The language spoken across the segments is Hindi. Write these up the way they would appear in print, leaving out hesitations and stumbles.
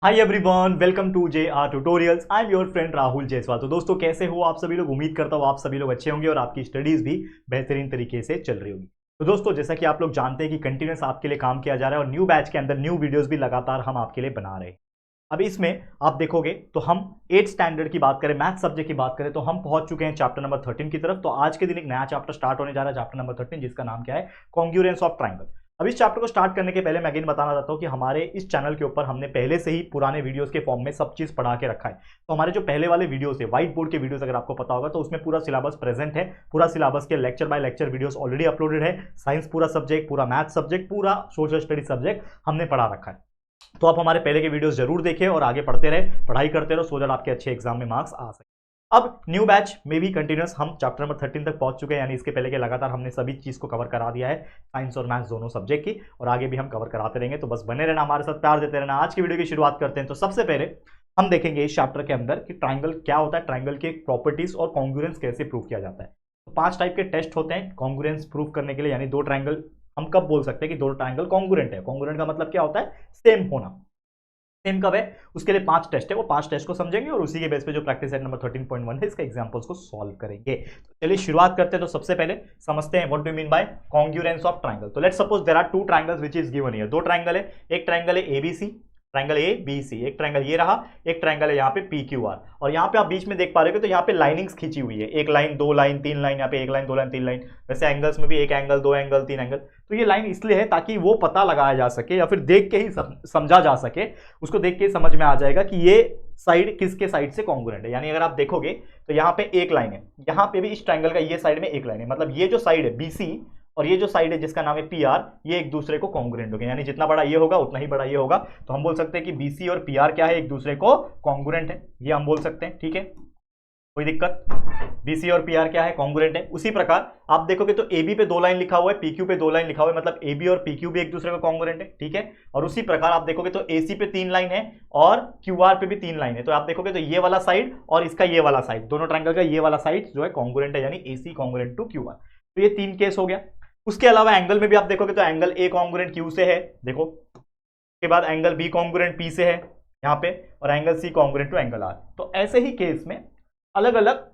Hi everyone, welcome to J R tutorials. I am your friend Rahul Jaiswal. तो दोस्तों, कैसे हो आप सभी लोग? उम्मीद करता हूँ आप सभी लोग अच्छे होंगे और आपकी स्टडीज भी बेहतरीन तरीके से चल रही होगी। तो दोस्तों, जैसा कि आप लोग जानते हैं कि कंटिन्यूस आपके लिए काम किया जा रहा है और न्यू बैच के अंदर न्यू वीडियोस भी लगातार हम आपके लिए बना रहे हैं। अब इसमें आप देखोगे तो हम 8th स्टैंडर्ड की बात करें, मैथ सब्जेक्ट की बात करें, तो हम पहुंच चुके हैं चैप्टर नंबर 13 की तरफ। तो आज के दिन एक नया चैप्टर स्टार्ट होने जा रहा है, चैप्टर नंबर 13, जिसका नाम क्या है? Congruence of triangle. अब इस चैप्टर को स्टार्ट करने के पहले मैं अगेन बताना चाहता हूं कि हमारे इस चैनल के ऊपर हमने पहले से ही पुराने वीडियोस के फॉर्म में सब चीज पढ़ा के रखा है। तो हमारे जो पहले वाले वीडियोस है, व्हाइट बोर्ड के वीडियोस, अगर आपको पता होगा तो उसमें पूरा सिलेबस प्रेजेंट है। पूरा सिलेबस के lecture by lecture videos already uploaded है। साइंस पूरा सब्जेक्ट, पूरा मैथ सब्जेक्ट, पूरा सोशल स्टडी सब्जेक्ट हमने पढ़ा रखा है। तो आप हमारे पहले के वीडियोस जरूर देखें और आगे पढ़ते रहे, पढ़ाई करते रहो, सो दैट आपके अच्छे एग्जाम में मार्क्स आ सके। अब न्यू बैच में भी कंटिन्यूस हम चैप्टर नंबर 13 तक पहुंच चुके हैं, यानी इसके पहले के लगातार हमने सभी चीज को कवर करा दिया है, साइंस और मैथ्स दोनों सब्जेक्ट की, और आगे भी हम कवर कराते रहेंगे। तो बस बने रहना, हमारे साथ प्यार देते रहना। आज की वीडियो की शुरुआत करते हैं। तो सबसे पहले हम देखेंगे इस चैप्टर के अंदर कि ट्राइंगल क्या होता है, ट्राइंगल के प्रॉपर्टीज और कॉन्ग्रुएंस कैसे प्रूव किया जाता है। तो 5 टाइप के टेस्ट होते हैं कॉन्ग्रुएंस प्रूव करने के लिए, यानी दो ट्राइंगल हम कब बोल सकते हैं कि दो ट्राइंगल कॉन्ग्रुएंट है। कॉन्ग्रुएंट का मतलब क्या होता है? सेम होना। सेम कब है? उसके लिए 5 टेस्ट है, वो 5 टेस्ट को समझेंगे और उसी के बेस पे जो प्रैक्टिस सेट नंबर 13.1 है, इसका एग्जांपल्स को सॉल्व करेंगे। तो चलिए शुरुआत करते हैं। तो सबसे पहले समझते हैं what do mean by congruence of triangle. तो let's suppose there are two triangles which is given here. दो ट्राइंगल है, एक ट्राइंगल है A B C, triangle A B C, एक ट्राइंगल ये रहा, एक ट्राइंगल है यहाँ पे पी क्यू आर, और यहाँ पे आप बीच में देख पा रहे हो तो यहाँ पे लाइनिंग्स खींची हुई है, एक लाइन, दो लाइन, तीन लाइन, यहाँ पे एक लाइन, दो लाइन, तीन लाइन। वैसे एंगल्स में भी एक एंगल, दो एंगल, तीन एंगल। तो ये लाइन इसलिए है ताकि वो पता लगाया जा सके या फिर देख के ही समझा जा सके, उसको देख के ही समझ में आ जाएगा कि ये साइड किसके साइड से कॉन्ग्रुएंट है। यानी अगर आप देखोगे तो यहाँ पे एक लाइन है, यहाँ पे भी इस ट्राइंगल का ये साइड में एक लाइन है, मतलब ये जो साइड है बीसी और ये जो साइड है जिसका नाम है पी आर, ये एक दूसरे को कॉन्ग्रुएंट हो गए। यानी जितना बड़ा ये होगा उतना ही बड़ा ये होगा। तो हम बोल सकते हैं कि बीसी और पी आर क्या है? एक दूसरे को कॉन्ग्रुएंट है, ये हम बोल सकते हैं। ठीक है, कोई दिक्कत? बीसी और पी आर क्या है? कॉन्ग्रुएंट है। उसी प्रकार आप देखोगे तो ए बी पे 2 लाइन लिखा हुआ है, पीक्यू पे 2 लाइन लिखा हुआ है, मतलब ए बी और पीक्यू भी एक दूसरे को कॉन्ग्रुएंट है। ठीक है, और उसी प्रकार आप देखोगे तो एसी पे 3 लाइन है और क्यू आर पे भी 3 लाइन है। तो आप देखोगे तो ये वाला साइड और इसका ये वाला साइड, दोनों ट्राइंगल का ये वाला साइड जो है कॉन्ग्रुएंट है, यानी AC congruent to Q R. तो ये 3 केस हो गया। उसके अलावा एंगल में भी आप देखोगे तो एंगल ए कॉन्ग्रुएंट क्यू से है, देखो। उसके बाद एंगल बी कॉन्ग्रुएंट पी से है यहाँ पे, और angle C congruent to angle R. तो ऐसे ही केस में अलग अलग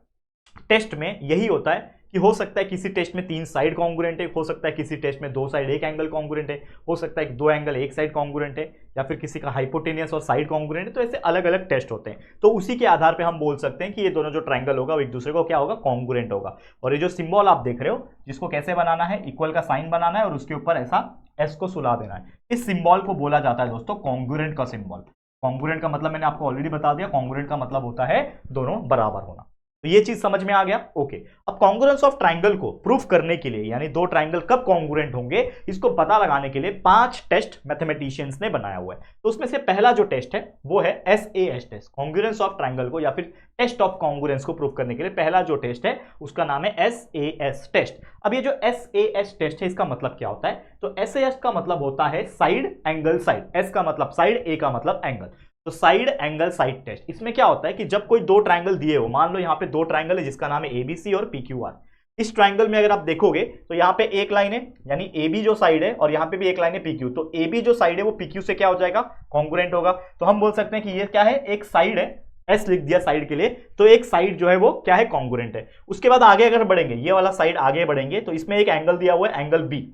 टेस्ट में यही होता है कि हो सकता है किसी टेस्ट में 3 साइड कॉन्ग्रुएंट है, हो सकता है किसी टेस्ट में 2 साइड एक एंगल कॉन्ग्रुएंट है, हो सकता है कि 2 एंगल एक साइड कॉन्ग्रुएंट है, या फिर किसी का हाइपोटेनियस और साइड कॉन्ग्रुएंट है। तो ऐसे अलग अलग टेस्ट होते हैं। तो उसी के आधार पे हम बोल सकते हैं कि ये दोनों जो ट्राइंगल होगा वो एक दूसरे को क्या होगा? कॉन्ग्रुएंट होगा। और ये जो सिंबल आप देख रहे हो, जिसको कैसे बनाना है, इक्वल का साइन बनाना है और उसके ऊपर ऐसा एस को सुला देना है, इस सिंबल को बोला जाता है दोस्तों कॉन्ग्रुएंट का सिंबल। कॉन्ग्रुएंट का मतलब मैंने आपको ऑलरेडी बता दिया, कॉन्ग्रुएंट का मतलब होता है दोनों बराबर होना। तो ये चीज समझ में आ गया? ओके। अब कॉन्ग्रुएंस ऑफ ट्राइंगल को प्रूफ करने के लिए, यानी दो ट्राइंगल कब कॉन्ग्रुएंट होंगे, इसको पता लगाने के लिए 5 टेस्ट मैथमेटिशियंस ने बनाया हुआ है। तो उसमें से पहला जो टेस्ट है वो है SAS test. Congruence of triangle को या फिर टेस्ट ऑफ कॉन्ग्रुएंस को प्रूफ करने के लिए पहला जो टेस्ट है उसका नाम है एसएएस टेस्ट। अब ये जो एसएएस टेस्ट है, इसका मतलब क्या होता है? तो एसएएस का मतलब होता है साइड एंगल साइड। एस का मतलब साइड, ए का मतलब एंगल। तो साइड एंगल साइड टेस्ट, इसमें क्या होता है कि जब कोई दो ट्राइंगल दिए हो, मान लो यहाँ पे 2 ट्राइंगल है जिसका नाम है एबीसी और पीक्यूआर। इस ट्राइंगल में अगर आप देखोगे तो यहाँ पे एक लाइन है, यानी एबी जो साइड है, और यहाँ पे भी एक लाइन है पीक्यू। तो एबी जो साइड है वो पीक्यू से क्या हो जाएगा? कॉन्ग्रुएंट होगा। तो हम बोल सकते हैं कि ये क्या है? एक साइड है, एस लिख दिया साइड के लिए, तो एक साइड जो है वो क्या है? कॉन्ग्रुएंट है। उसके बाद आगे अगर बढ़ेंगे, ये वाला साइड आगे बढ़ेंगे तो इसमें एक एंगल दिया हुआ है, एंगल बी,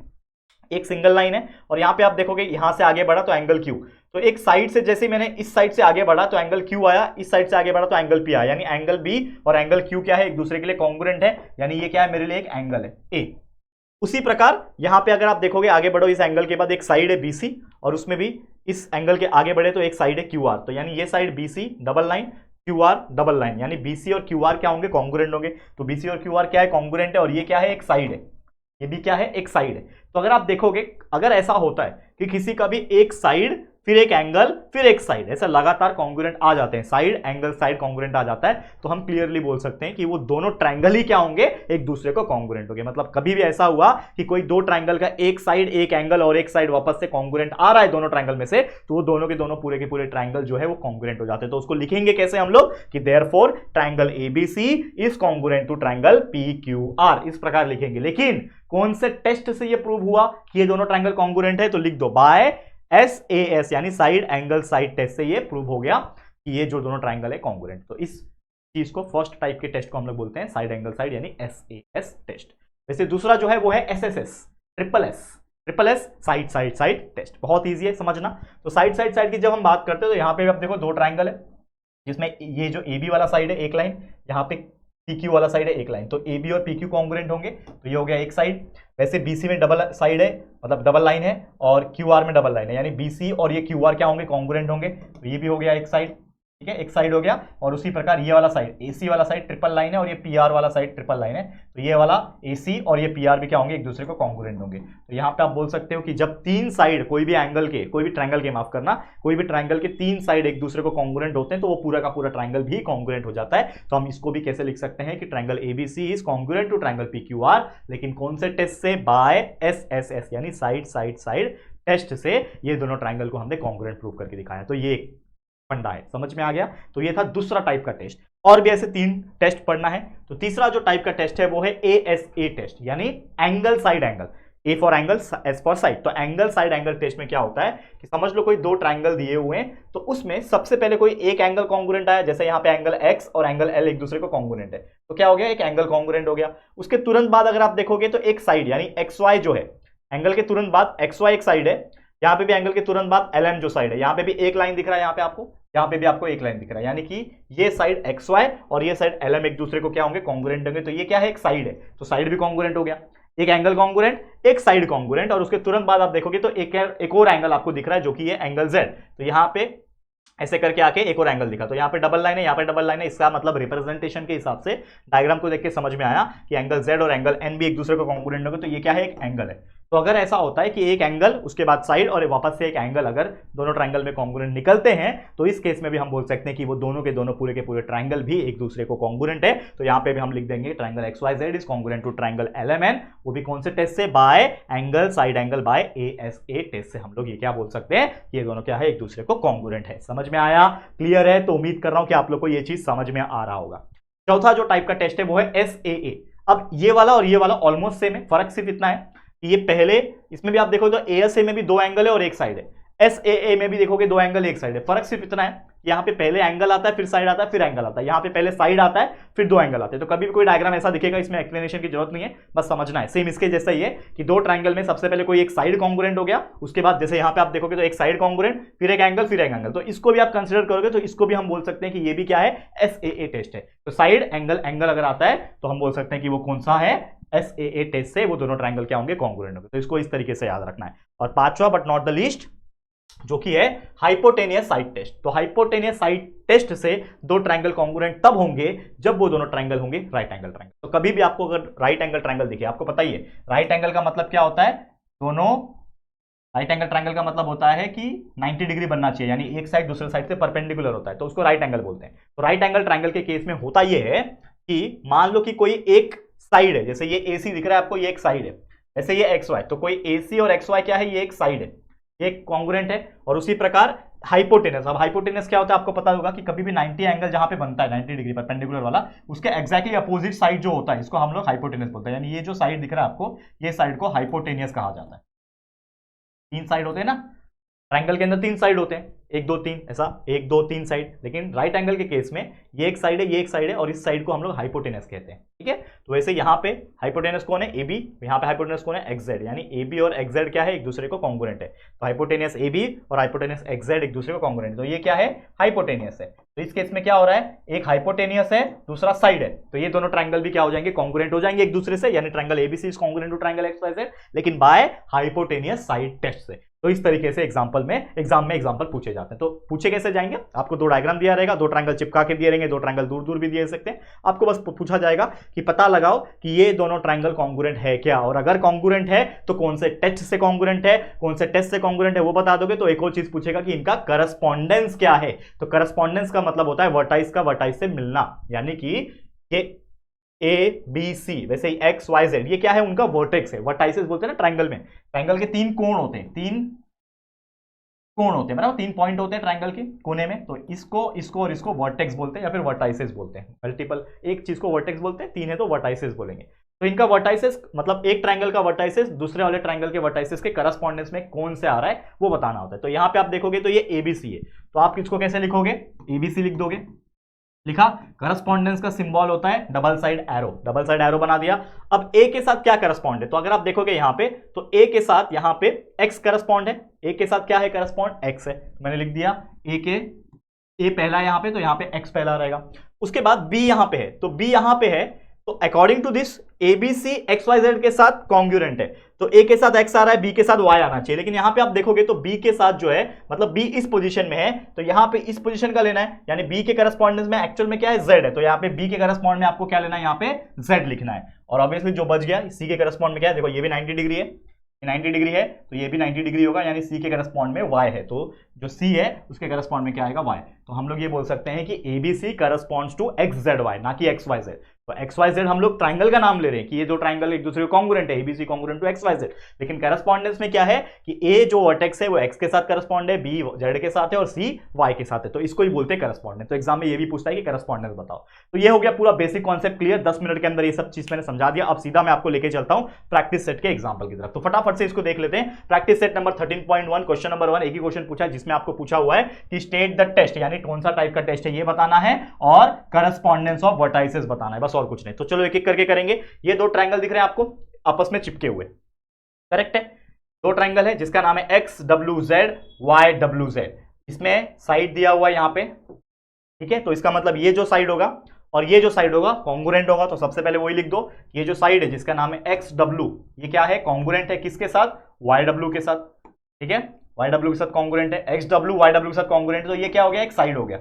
एक सिंगल लाइन है, और यहाँ पे आप देखोगे यहां से आगे बढ़ा तो एंगल क्यू। तो एक साइड से, जैसे मैंने इस साइड से आगे बढ़ा तो एंगल क्यू आया, इस साइड से आगे बढ़ा तो एंगल पी आया, यानी एंगल बी और एंगल क्यू क्या है? एक दूसरे के लिए कॉन्ग्रुएंट है, यानी ये क्या है? मेरे लिए एक एंगल है ए। उसी प्रकार यहां पे अगर आप देखोगे, आगे बढ़ो, इस एंगल के बाद एक साइड है बीसी और उसमें भी इस एंगल के आगे बढ़े तो एक साइड है क्यू आर। तो यानी ये side BC double line, Q R double line, यानी बीसी और क्यू आर क्या होंगे? कॉन्ग्रुएंट होंगे। तो बीसी और क्यू आर क्या है? कॉन्ग्रुएंट है, और ये क्या है? एक साइड है, ये भी क्या है? एक साइड है। तो अगर आप देखोगे, अगर ऐसा होता है कि किसी का भी एक साइड फिर एक एंगल फिर एक साइड, ऐसा लगातार कॉन्ग्रुएंट आ जाते हैं, साइड एंगल साइड कॉन्ग्रुएंट आ जाता है, तो हम क्लियरली बोल सकते हैं कि वो दोनों ट्राइंगल ही क्या होंगे? एक दूसरे को कॉन्ग्रुएंट होंगे। मतलब कभी भी ऐसा हुआ कि कोई दो ट्राइंगल का एक साइड एक एंगल और एक साइड वापस से कॉन्ग्रुएंट आ रहा है दोनों ट्राइंगल में से, तो वो दोनों के दोनों पूरे के पूरे ट्राइंगल जो है वो कॉन्ग्रुएंट हो जाते हैं। तो उसको लिखेंगे कैसे हम लोग कि therefore triangle ABC is congruent to triangle PQR, इस प्रकार लिखेंगे। लेकिन कौन से टेस्ट से ये प्रूव हुआ कि ये दोनों ट्राइंगल कॉन्ग्रुएंट है? तो लिख दो बाय SAS यानी साइड एंगल साइड टेस्ट से ये प्रूव हो गया कि ये जो दोनों ट्राइंगल है कॉन्ग्रुएंट। तो इस चीज को फर्स्ट टाइप के टेस्ट को हम लोग बोलते हैं साइड एंगल साइड यानी SAS टेस्ट। वैसे दूसरा जो है वो है SSS, triple S side side side test. बहुत ईजी है समझना। तो साइड साइड साइड की जब हम बात करते हैं तो यहाँ पे आप देखो दो ट्राइंगल है जिसमें ये जो AB वाला साइड है एक लाइन, यहाँ पे PQ वाला साइड है एक लाइन, तो AB और PQ कॉन्ग्रुएंट होंगे, तो ये हो गया एक साइड। वैसे BC में डबल साइड है, मतलब डबल लाइन है, और QR में डबल लाइन है, यानी BC और ये QR क्या होंगे, कॉन्ग्रुएंट होंगे, तो ये भी हो गया एक साइड। ठीक है, एक साइड हो गया। और उसी प्रकार ये वाला साइड AC वाला साइड ट्रिपल लाइन है और ये PR वाला साइड ट्रिपल लाइन है, तो ये वाला AC और ये PR भी क्या होंगे, एक दूसरे को कॉन्ग्रुएंट होंगे। तो यहाँ पे आप बोल सकते हो कि जब तीन साइड कोई भी एंगल के, कोई भी ट्रायंगल के, माफ करना, कोई भी ट्रायंगल के तीन साइड एक दूसरे को कॉन्ग्रुएंट होते हैं तो वो पूरा का पूरा ट्रायंगल भी कॉन्ग्रुएंट हो जाता है। तो हम इसको भी कैसे लिख सकते हैं कि triangle ABC is congruent to triangle PQR, लेकिन कौन से टेस्ट से, बाय SSS यानी साइड साइड साइड टेस्ट से ये दोनों ट्रायंगल को हमने कॉन्ग्रुएंट प्रूव करके दिखाया। तो ये फंडा है, समझ में आ गया। तो ये था दूसरा टाइप का टेस्ट। और भी ऐसे तीन टेस्ट पढ़ना है। तो तीसरा जो टाइप का टेस्ट है वो है ASA टेस्ट, यानी angle side angle. A for angle, S for side. तो एंगल साइड एंगल टेस्ट में क्या होता है कि समझ लो कोई दो ट्रायंगल दिए हुए हैं, तो उसमें सबसे पहले कोई एक एंगल कॉन्ग्रुएंट आया, जैसे यहाँ पे एंगल X और एंगल L एक दूसरे को कॉन्ग्रुएंट है, तो क्या हो गया, एक एंगल कॉन्ग्रुएंट हो गया। उसके तुरंत बाद अगर आप देखोगे तो एक साइड यानी XY जो है, एंगल के तुरंत बाद XY एक साइड है, यहाँ पे भी एंगल के तुरंत बाद LM जो साइड है, यहाँ पे भी एक लाइन दिख रहा है, यहाँ पे आपको, यहाँ पे भी आपको एक लाइन दिख रहा है, यानी कि ये साइड XY और ये साइड LM एक दूसरे को क्या होंगे, कॉन्ग्रुएंट होंगे। तो ये क्या है, एक साइड है, तो साइड भी कॉन्ग्रुएंट हो गया। एक एंगल कॉन्ग्रुएंट, एक साइड कॉन्ग्रुएंट, और उसके तुरंत बाद आप देखोगे तो एक और एंगल आपको दिख रहा है जो कि ये एंगल Z। तो यहाँ पे ऐसे करके आके एक और एंगल दिखा, तो यहाँ पे डबल लाइन है, यहाँ पे डबल लाइन है। इसका मतलब रिप्रेजेंटेशन के हिसाब से डायग्राम को देख के समझ में आया कि एंगल Z और एंगल N भी एक दूसरे को कॉन्ग्रुएंट होंगे, तो ये क्या है, एक एंगल है। तो अगर ऐसा होता है कि एक एंगल उसके बाद साइड और वापस से एक एंगल अगर दोनों ट्रायंगल में कॉन्ग्रुएंट निकलते हैं, तो इस केस में भी हम बोल सकते हैं कि वो दोनों के दोनों पूरे के पूरे ट्रायंगल भी एक दूसरे को कॉन्ग्रुएंट है। तो यहाँ पे भी हम लिख देंगे triangle XYZ is congruent to triangle LMN, वो भी कौन से टेस्ट से, by angle side angle by ASA test से हम लोग ये क्या बोल सकते हैं, ये दोनों क्या है, एक दूसरे को कॉन्ग्रुएंट है। समझ में आया, क्लियर है। तो उम्मीद कर रहा हूं कि आप लोग को ये चीज समझ में आ रहा होगा। चौथा जो टाइप का टेस्ट है वो है SAA। अब ये वाला और ये वाला ऑलमोस्ट सेम है, फर्क सिर्फ इतना है कि ये पहले, इसमें भी आप देखो तो ASA में भी दो एंगल है और एक साइड है, SAA में भी देखोगे दो एंगल एक साइड है। फर्क सिर्फ इतना है, यहाँ पे पहले एंगल आता है, फिर साइड आता है, फिर एंगल आता है। यहाँ पे पहले साइड आता है, फिर दो एंगल आते हैं। तो कभी भी कोई डायग्राम ऐसा दिखेगा, इसमें एक्सप्लेनेशन की जरूरत नहीं है, बस समझना है। सेम इसके जैसा ही है कि दो ट्रायंगल में सबसे पहले कोई एक साइड कॉन्ग्रुएंट हो गया, उसके बाद जैसे यहाँ पे आप देखोगे तो एक साइड कॉन्ग्रुएंट, फिर एक एंगल, फिर एक एंगल। तो इसको भी आप कंसिडर करोगे तो इसको भी हम बोल सकते हैं कि ये भी क्या है, SAA टेस्ट है। तो साइड एंगल एंगल अगर आता है तो हम बोल सकते हैं कि वो कौन सा है, SAA टेस्ट से वो दोनों ट्रायंगल क्या होंगे, कॉन्ग्रुएंट होंगे। तो इसको इस तरीके से याद रखना है। और पांचवा बट नॉट द लीस्ट जो कि है हाइपोटेनियस साइड टेस्ट। तो हाइपोटेनियस साइड टेस्ट से दो ट्रायंगल कॉन्ग्रुएंट तब होंगे जब वो दोनों ट्रायंगल होंगे राइट एंगल ट्रायंगल। तो कभी भी आपको अगर राइट एंगल ट्रायंगल दिखे, आपको पता ही है राइट एंगल का मतलब क्या होता है, दोनों राइट एंगल ट्रायंगल का मतलब होता है कि 90 डिग्री बनना चाहिए, यानी एक साइड दूसरे साइड से परपेंडिकुलर होता है, तो उसको राइट एंगल बोलते हैं। तो राइट एंगल ट्रायंगल के केस में होता यह है कि मान लो कि कोई एक साइड है, जैसे ये AC दिख रहा है आपको, ये एक साइड है, ऐसे ये XY, तो कोई AC और XY क्या है, ये एक साइड है, ये कॉन्ग्रुएंट है। और उसी प्रकार हाइपोटेनस, अब हाइपोटेनस क्या होता है आपको पता होगा कि कभी भी 90 एंगल जहां पे बनता है 90 डिग्री परपेंडिकुलर वाला, उसके एग्जैक्टली अपोजिट साइड जो होता है, इसको हम लोग हाइपोटेनस बोलते हैं। यानी ये जो साइड दिख रहा है आपको, ये साइड को हाइपोटेनियस कहा जाता है। तीन साइड होते हैं ना, ट्रायंगल के अंदर तीन साइड होते हैं, 1 2 3 ऐसा, 1 2 3 साइड। लेकिन राइट एंगल के केस में ये एक साइड है, ये एक साइड है, और इस साइड को हम लोग हाइपोटेनस कहते हैं। ठीक है, तो वैसे यहाँ पे हाइपोटेनस कौन है, AB, यहाँ पे हाइपोटेनस कौन है, XZ, यानी AB और XZ क्या है, एक दूसरे को कॉन्ग्रुएंट है। तो हाइपोटेनियस AB और हाइपोटेनियस XZ एक दूसरे को कॉन्ग्रुएंट, तो ये क्या है, हाइपोटेनियस है। तो इस केस में क्या हो रहा है, एक हाइपोटेनियस है, दूसरा साइड है, तो ये दोनों ट्रायंगल भी क्या हो जाएंगे, कॉन्ग्रुएंट हो जाएंगे एक दूसरे से, यानी triangle ABC is congruent to triangle XYZ, लेकिन बाय हाइपोटेनियस साइड टेस्ट से। तो इस तरीके से एग्जाम में एग्जाम्पल पूछे जाते हैं। तो पूछे कैसे जाएंगे, आपको दो डायग्राम दिया रहेगा, दो ट्रायंगल चिपका के दिए रहेंगे, दो ट्रायंगल दूर दूर भी दिए सकते हैं। आपको बस पूछा जाएगा कि पता लगाओ कि ये दोनों ट्रायंगल कॉन्ग्रुएंट है क्या, और अगर कॉन्ग्रुएंट है तो कौन से टेस्ट से कॉन्ग्रुएंट है, कौन से टेस्ट से कॉन्ग्रुएंट है वो बता दोगे। तो एक और चीज पूछेगा कि इनका करस्पॉन्डेंस क्या है। तो करस्पॉन्डेंस का मतलब होता है वर्टाइस का वर्टाइस से मिलना, यानी कि ये ABC, वैसे XYZ ये क्या है, उनका वर्टेक्स है। वर्टाइसेस बोलते हैं ना ट्रायंगल में, ट्रायंगल के तीन कोण होते हैं, तीन कोण होते हैं, मतलब 3 पॉइंट होते हैं ट्रायंगल के कोने में। तो इसको और इसको वर्टेक्स बोलते हैं या फिर वर्टाइसेस बोलते हैं। मल्टीपल एक चीज को वर्टेक्स बोलते हैं, 3 है तो वर्टाइसेस बोलेंगे। तो इनका वर्टाइसेस मतलब एक ट्रायंगल का वर्टाइसेस दूसरे वाले ट्रायंगल के वर्टाइसेस के करस्पॉन्डेंस में कौन से आ रहा है वो बताना होता है। तो यहां पे आप देखोगे तो ये एबीसी है, तो आप किसको कैसे लिखोगे, एबीसी लिख दोगे, लिखा। करस्पॉन्डेंस का सिंबल होता है double side arrow, double side arrow बना दिया। अब ए के साथ क्या करस्पॉन्ड है, तो अगर आप देखोगे यहां पे तो ए के साथ यहां पे एक्स करस्पॉन्ड है, ए के साथ क्या है करस्पॉन्ड, एक्स है, मैंने लिख दिया ए पहला यहां पे, तो यहां पे एक्स पहला रहेगा। उसके बाद बी यहां पे है, तो बी यहां पे है, तो according to this ABC X Y Z के साथ कॉन्ग्रुएंट है, तो ए के साथ एक्स आ रहा है, बी के साथ वाई आना चाहिए, लेकिन यहां पे आप देखोगे तो बी के साथ जो है मतलब बी इस पोजीशन में है, तो यहां पे इस पोजीशन का लेना है, यानी बी के करस्पॉन्डेंस में एक्चुअल में क्या है, जेड है, तो यहां पे बी के करस्पॉन्ड में आपको क्या लेना है, यहां पे जेड लिखना है। और ऑब्वियसली जो बच गया सी के करस्पॉन्ड में क्या है, देखो ये भी 90 डिग्री है, 90 डिग्री है, तो ये भी 90 डिग्री होगा, यानी सी के करस्पॉन्ड में y है, तो जो c है उसके करस्पॉन्ड में क्या आएगा, y। तो हम लोग ये बोल सकते हैं कि ABC करस्पॉन्ड्स टू XZY, ना कि XYZ। तो XYZ हम लोग ट्राइंगल का नाम ले रहे हैं कि ये दो ट्राइंगल एक दूसरे को कॉन्ग्रुएंट है, ABC कॉन्ग्रुएंट टू XYZ, लेकिन करस्पॉन्डेंस में क्या है कि A जो वर्टेक्स है वो x के साथ करस्पॉन्ड है, B z के साथ है और C y के साथ है, तो इसको ही बोलते हैं करस्पॉन्डेंस। तो एग्जाम में ये भी पूछता है कि करस्पॉन्डेंस बताओ। तो ये हो गया पूरा बेसिक कॉन्सेप्ट क्लियर, 10 मिनट के अंदर ये सब चीज मैंने समझा दिया। अब सीधा मैं आपको लेके चलता हूं प्रैक्टिस सेट के एग्जांपल की तरफ, तो फटाफट से इसको देख लेते हैं। Practice set number 13.1 question number 1 एक ही क्वेश्चन पूछा है, जिसमें आपको पूछा हुआ है कि स्टेट द टेस्ट, यानी कौन सा टाइप का टेस्ट है ये बताना है और करस्पॉन्डेंस ऑफ वर्टाइसेस बताना है, बस और कुछ नहीं। तो चलो एक एक करके करेंगे। ये दो ट्रायंगल दिख रहे हैं आपको आपस में चिपके हुए, करेक्ट है, दो ट्रायंगल है जिसका नाम है X W Z Y W Z, इसमें साइड दिया हुआ है यहां पे, ठीक है। तो इसका मतलब ये जो साइड होगा और ये जो साइड होगा कॉन्ग्रुएंट होगा, तो सबसे पहले वही लिख दो, ये जो साइड है जिसका नाम है एक्स डब्ल्यू, ये क्या है, कॉन्ग्रुएंट है किसके साथ, वाई डब्ल्यू के साथ, ठीक है, वाई डब्ल्यू के साथ कॉन्ग्रुएंट है, एक्स डब्ल्यू वाई डब्ल्यू के साथ कॉन्ग्रुएंट है, तो ये क्या हो गया, एक साइड हो गया,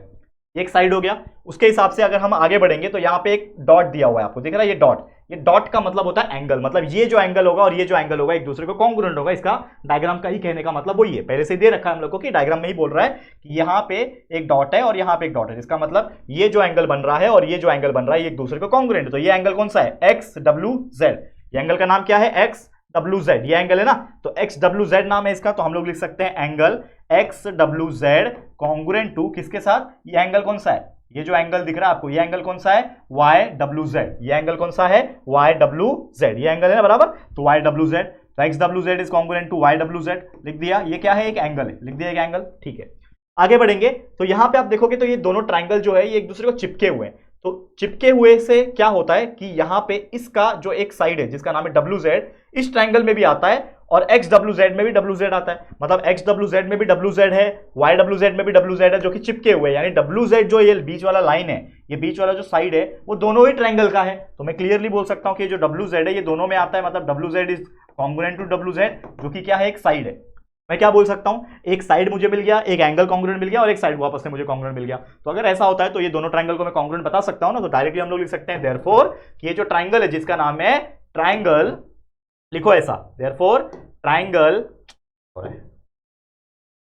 एक साइड हो गया। उसके हिसाब से अगर हम आगे बढ़ेंगे तो यहाँ पे एक डॉट दिया हुआ है, आपको दिख रहा है ये डॉट, ये डॉट का मतलब होता है एंगल, मतलब ये जो एंगल होगा और ये जो एंगल होगा एक दूसरे को कॉन्ग्रुएंट होगा, इसका डायग्राम का ही कहने का मतलब वही है, पहले से दे रखा है हम लोग को कि डायग्राम में ही बोल रहा है कि यहाँ पे एक डॉट है और यहाँ पे एक डॉट है, जिसका मतलब ये जो एंगल बन रहा है और ये जो एंगल बन रहा है ये एक दूसरे को कॉन्ग्रुएंट है। तो ये एंगल कौन सा है, एक्स डब्ल्यू जेड, ये एंगल का नाम क्या है, एक्स डब्ल्यू जेड, ये एंगल है ना, तो एक्स डब्ल्यू जेड नाम है इसका, तो हम लोग लिख सकते हैं angle X W Z congruent to किसके साथ, ये एंगल कौन सा है, ये जो एंगल दिख रहा है आपको ये एंगल कौन सा है, वाई डब्ल्यू जेड, ये एंगल कौन सा है, वाई डब्ल्यू जेड, ये एंगल है ना बराबर, तो वाई डब्ल्यू जेड, तो X W Z is congruent to Y W Z, लिख दिया। ये क्या है, एक एंगल है, लिख दिया एक एंगल, ठीक है। आगे बढ़ेंगे तो यहां पे आप देखोगे तो ये दोनों ट्राइंगल जो है ये एक दूसरे को चिपके हुए हैं, तो चिपके हुए से क्या होता है कि यहां पे इसका जो एक साइड है जिसका नाम है डब्ल्यू जेड, इस ट्राइंगल में भी आता है और एक्स डब्ल्यू जेड में भी डब्ल्यू जेड आता है, मतलब एक्स डब्ल्यू जेड में भी डब्ल्यू जेड है, वाई डब्ल्यू जेड में भी डब्ल्यू जेड है, जो कि चिपके हुए हैं, यानी डब्ल्यू जेड जो ये बीच वाला लाइन है, ये बीच वाला जो साइड है वो दोनों ही ट्राइंगल का है। तो मैं क्लियरली बोल सकता हूं कि जो डब्ल्यू जेड है ये दोनों में आता है, मतलब W Z is congruent to W Z, जो कि क्या है, एक साइड है। मैं क्या बोल सकता हूं, एक साइड मुझे मिल गया, एक एंगल कॉन्ग्रुएंट मिल गया और एक साइड वापस से मुझे कॉन्ग्रुएंट मिल गया। तो अगर ऐसा होता है तो ये दोनों ट्राइंगल को मैं कॉन्ग्रुएंट बता सकता हूं ना, तो डायरेक्टली हम लोग लिख सकते हैं देयरफॉर कि ये जो ट्राइंगल है जिसका नाम है ट्राइंगल, लिखो ऐसा, देयरफॉर ट्राइंगल,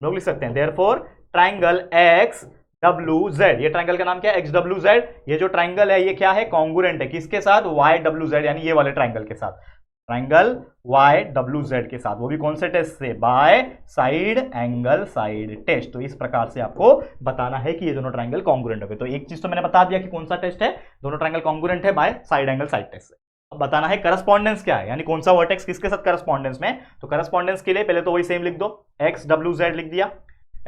लोग लिख सकते हैं therefore triangle x W Z, ये ट्राइंगल का नाम क्या है, एक्स डब्ल्यू जेड, ये जो ट्राइंगल है ये क्या है, कॉन्ग्रुएंट है किसके साथ, वाई डब्ल्यू जेड, यानी ये वाले ट्राइंगल के साथ, ट्राइंगल वाई डब्ल्यू जेड के साथ, वो भी कौन से टेस्ट से, by side angle side test. तो इस प्रकार से आपको बताना है कि ये दोनों ट्राइंगल कॉन्ग्रुएंट हो गए। तो एक चीज तो मैंने बता दिया कि कौन सा टेस्ट है, दोनों ट्राइंगल कॉन्ग्रुएंट है by side angle side test से। अब बताना है करस्पॉन्डेंस क्या है, यानी कौन सा वर्टेक्स किसके साथ करस्पॉन्डेंस में। तो करस्पॉन्डेंस के लिए पहले तो वही सेम लिख दो, एक्स डब्ल्यू जेड लिख दिया,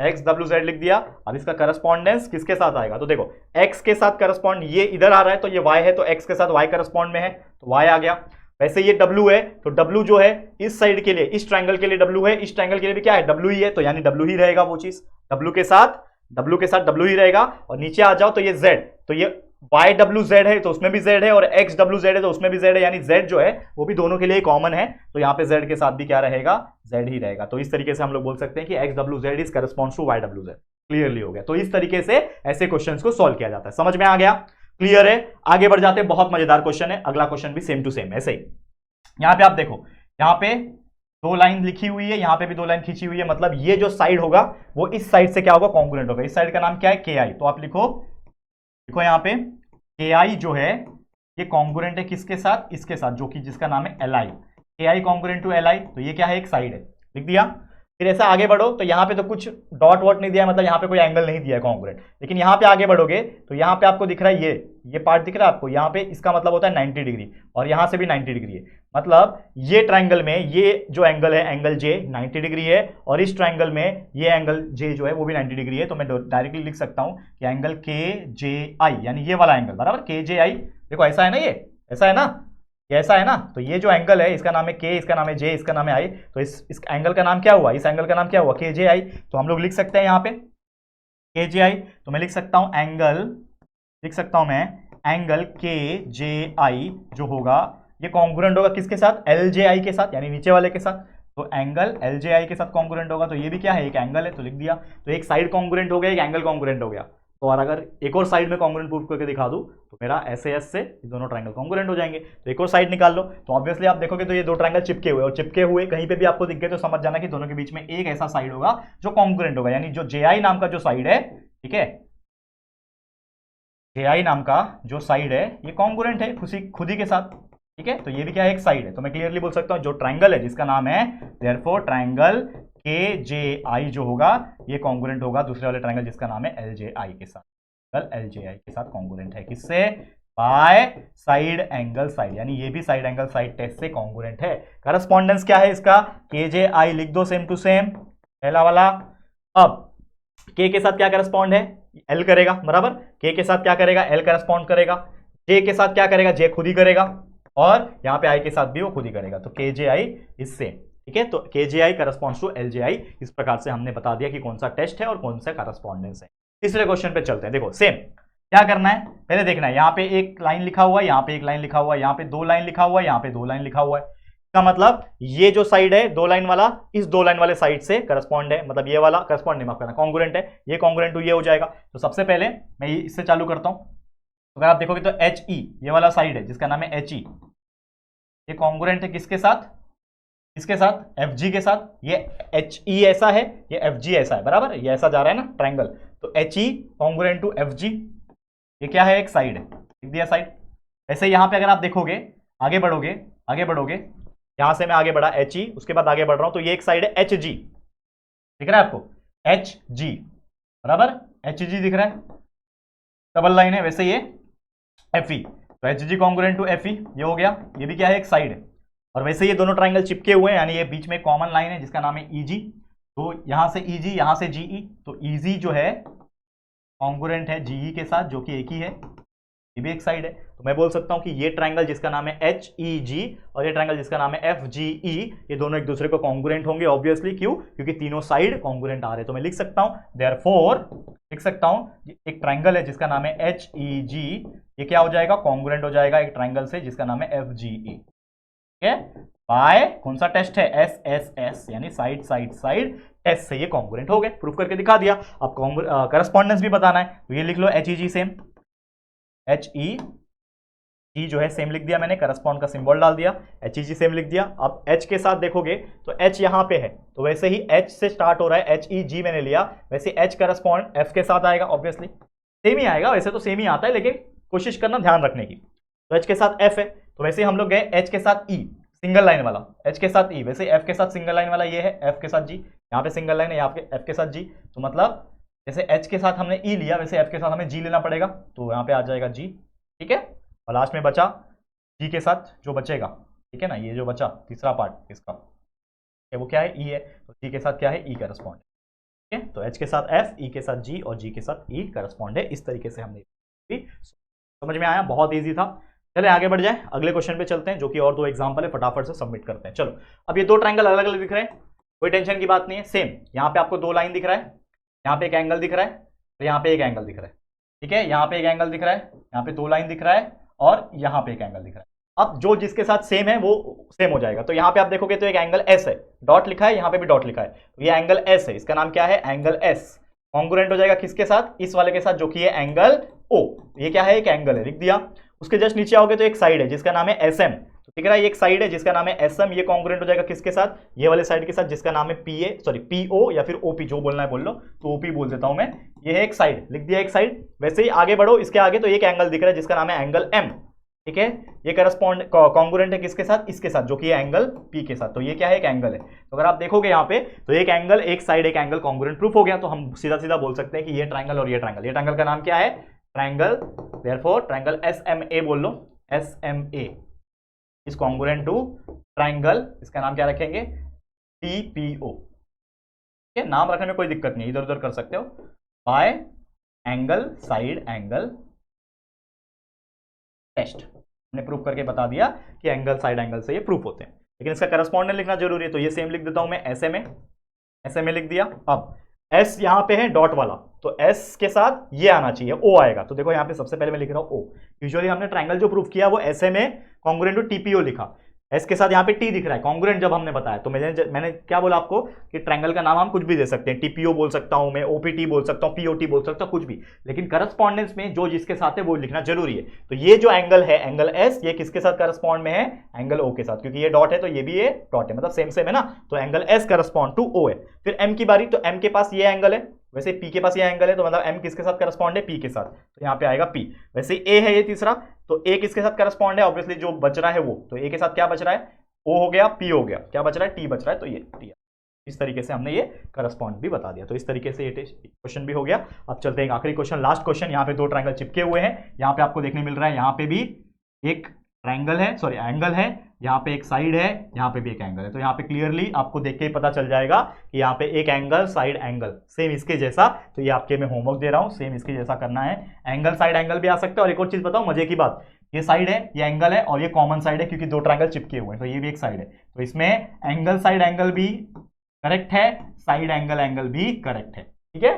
एक्स डब्ल्यू जेड लिख दिया। अब इसका करस्पॉन्डेंस किसके साथ आएगा, तो देखो एक्स के साथ करस्पॉन्ड, ये इधर आ रहा है तो ये वाई है, तो एक्स के साथ वाई करस्पॉन्ड में है तो वाई आ गया। वैसे ये W है तो W जो है इस साइड के लिए, इस ट्रायंगल के लिए W है, इस ट्रायंगल के लिए भी क्या है, W ही है, तो यानी W ही रहेगा वो चीज, W के साथ W ही रहेगा। और नीचे आ जाओ तो ये Z, तो ये YWZ है तो उसमें भी Z है, और XWZ है तो उसमें भी Z है, यानी Z जो है वो भी दोनों के लिए कॉमन है, तो यहाँ पे Z के साथ भी क्या रहेगा, Z ही रहेगा। तो इस तरीके से हम लोग बोल सकते हैं कि XWZ is corresponds to YWZ। Clearly हो गया। तो इस तरीके से ऐसे क्वेश्चंस को सॉल्व किया जाता है, समझ में आ गया, क्लियर है। आगे बढ़ जाते हैं, बहुत मजेदार क्वेश्चन है, अगला क्वेश्चन भी सेम टू सेम ऐसे ही। यहां पे आप देखो, यहां पे दो लाइन लिखी हुई है, यहां पे भी दो लाइन खींची हुई है, मतलब ये जो साइड होगा वो इस साइड से क्या होगा, कॉन्ग्रुएंट होगा। इस साइड का नाम क्या है, KI, तो आप लिखो यहां पे KI जो है ये कॉन्ग्रुएंट है किसके साथ, इसके साथ, जो कि जिसका नाम है LI, KI congruent to LI, तो ये क्या है, एक साइड है, लिख दिया। फिर ऐसा आगे बढ़ो तो यहाँ पे तो कुछ डॉट वॉट नहीं दिया है, मतलब यहाँ पे कोई एंगल नहीं दिया है कॉन्ग्रुएंट, लेकिन यहाँ पे आगे बढ़ोगे तो यहाँ पे आपको दिख रहा है ये पार्ट दिख रहा है आपको, यहाँ पे इसका मतलब होता है 90 डिग्री, और यहाँ से भी 90 डिग्री है, मतलब ये ट्राइंगल में ये जो एंगल है एंगल जे 90 डिग्री है, और इस ट्राइंगल में ये एंगल जे जो है वो भी 90 डिग्री है। तो मैं डायरेक्टली लिख सकता हूँ कि एंगल के जे आई, यानी ये वाला एंगल बराबर के जे आई, देखो ऐसा है ना, ये ऐसा है ना, ये ऐसा है ना, तो ये जो एंगल है इसका नाम है के, इसका नाम है जे, इसका नाम है आई, तो इस एंगल का नाम क्या हुआ, इस एंगल का नाम क्या हुआ, के जे आई। तो हम लोग लिख सकते हैं यहाँ पे के जे आई, तो मैं लिख सकता हूँ एंगल के जे आई जो होगा ये कॉन्ग्रुएंट होगा किसके साथ, एल जे आई के साथ, यानी नीचे वाले के साथ। तो एंगल एल जे आई के साथ कॉन्ग्रुएंट होगा, तो ये भी क्या है, एक एंगल है, तो लिख दिया। तो एक साइड कॉन्ग्रुएंट हो गया, एक एंगल कॉन्ग्रुएंट हो गया। तो और अगर एक और साइड में कॉन्ग्रुएंट प्रूफ करके दिखा दूं तो मेरा एस से ये दोनों ट्रायंगल कॉन्ग्रुएंट हो जाएंगे। तो एक और साइड निकाल लो, तो ऑब्वियसली आप देखोगे तो ये दो ट्रायंगल चिपके हुए, और चिपके हुए कहीं पे भी आपको दिख गए तो समझ जाना कि दोनों के बीच में एक ऐसा साइड होगा जो कॉन्ग्रुएंट होगा, यानी जो जे आई नाम का जो साइड है, ठीक है, जे आई नाम का जो साइड है ये कॉन्ग्रुएंट है खुद ही के साथ, ठीक है। तो ये भी क्या है, एक साइड है। तो मैं क्लियरली बोल सकता हूं जो ट्राइंगल है जिसका नाम है देयरफॉर ट्राइंगल के जे आई जो होगा ये कॉन्ग्रुएंट होगा दूसरे वाले ट्राइंगल जिसका नाम है एल जे आई के साथ। एल जे आई के साथ कॉन्ग्रुएंट है किससे, बाय साइड एंगल साइड, यानी ये भी साइड एंगल साइड टेस्ट से कॉन्ग्रुएंट है। करस्पॉन्डेंस क्या है इसका, के जे आई लिख दो सेम टू सेम, पहला वाला। अब के साथ क्या करस्पॉन्ड है, एल करेगा बराबर, के साथ क्या करेगा, एल करस्पॉन्ड करेगा, जे के साथ क्या करेगा, जे खुद ही करेगा, और यहां पे आई के साथ भी वो खुद ही करेगा। तो के जे आई इससे, ठीक है। तो के जे आई करस्पॉन्ड्स टू एल जे आई, इस प्रकार से हमने बता दिया कि कौन सा टेस्ट है और कौन सा करस्पॉन्डेंस है। तीसरे क्वेश्चन पे चलते हैं। देखो सेम क्या करना है, पहले देखना है, यहाँ पे एक लाइन लिखा हुआ है, यहाँ पे एक लाइन लिखा हुआ है, यहाँ पे दो लाइन लिखा हुआ है, यहाँ पे दो लाइन लिखा हुआ है। इसका मतलब ये जो साइड है दो लाइन वाला, इस दो लाइन वाले साइड से करस्पॉन्ड है, मतलब ये वाला करस्पॉन्ड नहीं, माफ करना, कॉन्ग्रुएंट है, ये कॉन्ग्रुएंट टू ये हो जाएगा। तो सबसे पहले मैं इससे चालू करता हूं। अगर आप देखोगे तो एच ई ये वाला साइड है जिसका नाम है एच ई, ये कॉन्ग्रुएंट है किसके साथ, इसके साथ एफ जी के साथ। ये एच ई ऐसा है, ये एफ जी ऐसा है बराबर, ये ऐसा जा रहा है ना ट्राइंगल, तो H E congruent to F G, ये क्या है, एक साइड है, लिख दिया साइड। ऐसे यहां पे अगर आप देखोगे आगे बढ़ोगे, यहां से मैं आगे बढ़ा एच ई, उसके बाद आगे बढ़ रहा हूं, तो ये एक साइड है एच जी, दिख रहा है आपको, एच जी बराबर, एच जी दिख रहा है, डबल लाइन है। वैसे ये एफ ई, तो H G congruent to F E, ये हो गया, ये भी क्या है, एक साइड है। और वैसे ये दोनों ट्राइंगल चिपके हुए हैं, यानी ये बीच में कॉमन लाइन है जिसका नाम है ई जी, तो यहां से ई जी, यहां से जीई, तो ई जी जो है कॉन्ग्रुएंट है जीई के साथ जो कि एक ही है, ये भी एक साइड है। तो मैं बोल सकता हूं कि ये ट्राइंगल जिसका नाम है एच ई जी और ये ट्राइंगल जिसका नाम है एफ जी ई, ये दोनों एक दूसरे को कॉन्ग्रुएंट होंगे ऑब्वियसली, क्यों, क्योंकि तीनों साइड कॉन्ग्रुएंट आ रहे हैं। तो मैं लिख सकता हूं देयरफॉर, लिख सकता हूं एक ट्राइंगल है जिसका नाम है एच ई जी, ये क्या हो जाएगा, कॉन्ग्रुएंट हो जाएगा एक ट्राइंगल से जिसका नाम है एफ जी ई, ठीक है। बाय कौन सा टेस्ट है, एस एस एस, यानी साइड साइड साइड टेस्ट से ये कॉन्ग्रुएंट हो गए, प्रूफ करके दिखा दिया। अब करस्पॉन्डेंस भी बताना है, तो ये लिख लो एच ई जी सेम, एच ई जी जो है सेम लिख दिया मैंने, करस्पॉन्ड का सिंबल डाल दिया, एच ई जी सेम लिख दिया। अब एच के साथ देखोगे तो एच यहां पे है, तो वैसे ही एच से स्टार्ट हो रहा है, एच ई जी मैंने लिया, वैसे एच करस्पॉन्ड एफ के साथ आएगा, ऑब्वियसली सेम ही आएगा, वैसे तो सेम ही आता है लेकिन कोशिश करना ध्यान रखने की। तो एच के साथ एफ है, तो वैसे हम लोग गए एच के साथ ई, सिंगल लाइन वाला, एच के साथ ई, वैसे एफ के साथ सिंगल लाइन वाला ये है, एफ के साथ जी, यहाँ पे सिंगल लाइन है, यहाँ पे एफ के साथ जी। तो मतलब जैसे एच के साथ हमने ई लिया, वैसे एफ के साथ हमें जी लेना पड़ेगा, तो यहाँ पे आ जाएगा जी, ठीक है। और लास्ट में बचा जी के साथ जो बचेगा, ठीक है ना, ये जो बचा तीसरा पार्ट इसका, वो क्या है, ई है, तो जी के साथ क्या है, ई करस्पॉन्ड, ठीक है। तो एच के साथ एफ, ई के साथ जी और जी के साथ ई करस्पॉन्ड है। इस तरीके से हमने समझ में आया, बहुत ईजी था। चले आगे बढ़ जाए, अगले क्वेश्चन पे चलते हैं जो कि और दो एग्जांपल है, फटाफट से सबमिट करते हैं। चलो, अब ये दो ट्रायंगल अलग अलग दिख रहे हैं, कोई टेंशन की बात नहीं है, सेम यहाँ पे आपको दो लाइन दिख रहा है, यहाँ पे एक एंगल दिख रहा है, तो यहाँ पे एक एंगल दिख रहा है, ठीक है, यहाँ पे एक एंगल दिख रहा है, यहाँ पे दो लाइन दिख रहा है और यहाँ पे एक एंगल दिख रहा है। अब जो जिसके साथ सेम है वो सेम हो जाएगा। तो यहाँ पे आप देखोगे तो एक एंगल एस है, डॉट लिखा है, यहाँ पे भी डॉट लिखा है, तो ये एंगल एस है, इसका नाम क्या है, एंगल एस, कॉन्ग्रुएंट हो जाएगा किसके साथ, इस वाले के साथ जो कि है एंगल ओ, ये क्या है, एक एंगल है, लिख दिया। उसके जस्ट नीचे आओगे तो एक साइड है जिसका नाम है एस एम, तो दिख रहा है, एक साइड है जिसका नाम है एस एम, ये कॉन्ग्रुएंट हो जाएगा किसके साथ, ये वाले साइड के साथ जिसका नाम है P A, sorry P O या फिर ओपी, जो बोलना है बोल लो, तो ओपी बोल देता हूं मैं। ये है एक साइड, लिख दिया एक साइड। वैसे ही आगे बढ़ो, इसके आगे तो एक एंगल दिख रहा है जिसका नाम है एंगल एम, ठीक है। ये करस्पॉन्ड कॉन्ग्रुएंट है किसके साथ, इसके साथ, जो कि एंगल P के साथ। तो ये क्या है, एक एंगल है। तो अगर आप देखोगे यहाँ पे तो एक एंगल, एक साइड एक एंगल कॉन्ग्रुएंट प्रूफ हो गया। तो हम सीधा सीधा बोल सकते हैं कि ये ट्राइंगल और ये ट्राइंगल, ये ट्राइंगल का नाम क्या है, ट्राइंगल। देयरफॉर ट्राइंगल SMA बोल लो, SMA is congruent to triangle, इसका नाम क्या रखेंगे, TPO। ठीक है, नाम रखने में कोई दिक्कत नहीं, इधर उधर कर सकते हो। By angle side angle test, हमने प्रूफ करके बता दिया कि एंगल साइड एंगल से ये प्रूफ होते हैं। लेकिन इसका करस्पॉन्डेंट लिखना जरूरी है, तो ये सेम लिख देता हूं मैं, SMA लिख दिया। अब S यहां पे है डॉट वाला, तो S के साथ ये आना चाहिए, O आएगा। तो देखो यहां पे सबसे पहले मैं लिख रहा हूं O। यूजुअली हमने ट्राइंगल जो प्रूफ किया वो SMA कॉन्ग्रुएंट टू TPO लिखा, S के साथ यहाँ पे T दिख रहा है कॉन्ग्रुएंट जब हमने बताया। तो मैंने क्या बोला आपको कि ट्राइंगल का नाम हम कुछ भी दे सकते हैं, TPO बोल सकता हूं मैं, OPT बोल सकता हूं, POT बोल सकता हूं, कुछ भी। लेकिन करस्पॉन्डेंस में जो जिसके साथ है वो लिखना जरूरी है। तो ये जो एंगल है, एंगल S, ये किसके साथ करस्पॉन्ड में है, एंगल O के साथ, क्योंकि ये डॉट है तो ये भी ये डॉट है, मतलब सेम सेम है ना। तो angle S correspond to O है। फिर M की बारी, तो M के पास ये एंगल है, वैसे P के पास ये एंगल है, तो मतलब M किसके साथ करस्पॉन्ड है, P के साथ, तो यहाँ पे आएगा P। वैसे A है ये तीसरा, तो A किसके साथ करस्पॉन्ड है, ऑब्वियसली जो बच रहा है वो, तो A के साथ क्या बच रहा है, O हो गया, P हो गया, क्या बच रहा है, T बच रहा है, तो ये T। इस तरीके से हमने ये करस्पॉन्ड भी बता दिया। तो इस तरीके से ये क्वेश्चन भी हो गया। अब चलते हैं आखिरी क्वेश्चन, लास्ट क्वेश्चन। यहाँ पे दो ट्राइंगल चिपके हुए हैं, यहाँ पे आपको देखने मिल रहा है, यहाँ पे भी एक ट्राइंगल है, सॉरी एंगल है, यहाँ पे एक साइड है, यहाँ पे भी एक एंगल है। तो यहाँ पे क्लियरली आपको देख के ही पता चल जाएगा कि यहाँ पे एक एंगल साइड एंगल सेम इसके जैसा। तो ये आपके मैं होमवर्क दे रहा हूँ, सेम इसके जैसा करना है। एंगल साइड एंगल भी आ सकता है। और एक और चीज बताऊं मजे की बात, ये साइड है, ये एंगल है, और ये कॉमन साइड है क्योंकि दो ट्राइंगल चिपके हुए हैं, तो ये भी एक साइड है। तो इसमें एंगल साइड एंगल भी करेक्ट है, साइड एंगल एंगल भी करेक्ट है। ठीक है,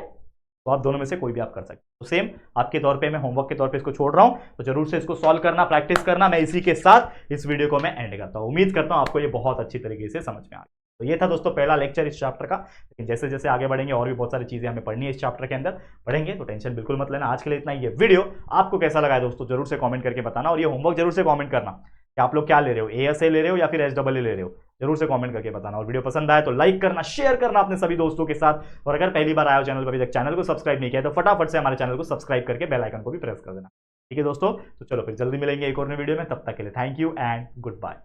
तो आप दोनों में से कोई भी आप कर सकते हैं। तो सेम आपके तौर पे मैं होमवर्क के तौर पे इसको छोड़ रहा हूं, तो जरूर से इसको सॉल्व करना, प्रैक्टिस करना। मैं इसी के साथ इस वीडियो को मैं एंड करता हूं। उम्मीद करता हूं आपको ये बहुत अच्छी तरीके से समझ में आ गया। तो ये था दोस्तों पहला लेक्चर इस चैप्टर का। लेकिन जैसे जैसे आगे बढ़ेंगे और भी बहुत सारी चीजें हमें पढ़नी है इस चैप्टर के अंदर, पढ़ेंगे, तो टेंशन बिल्कुल मत लेना। आज के लिए इतना ही। ये वीडियो आपको कैसा लगा है दोस्तों, जरूर से कमेंट करके बताना। और ये होमवर्क जरूर से कमेंट करना कि आप लोग क्या ले रहे हो, ASA ले रहे हो या फिर SEE ले रहे हो, जरूर से कमेंट करके बताना। और वीडियो पसंद आए तो लाइक करना, शेयर करना अपने सभी दोस्तों के साथ। और अगर पहली बार आया हो चैनल पर, अभी तक चैनल को सब्सक्राइब नहीं किया तो फटाफट से हमारे चैनल को सब्सक्राइब करके बेल आइकन को भी प्रेस कर देना। ठीक है दोस्तों, तो चलो फिर जल्दी मिलेंगे एक और नई वीडियो में। तब तक के लिए thank you and good bye.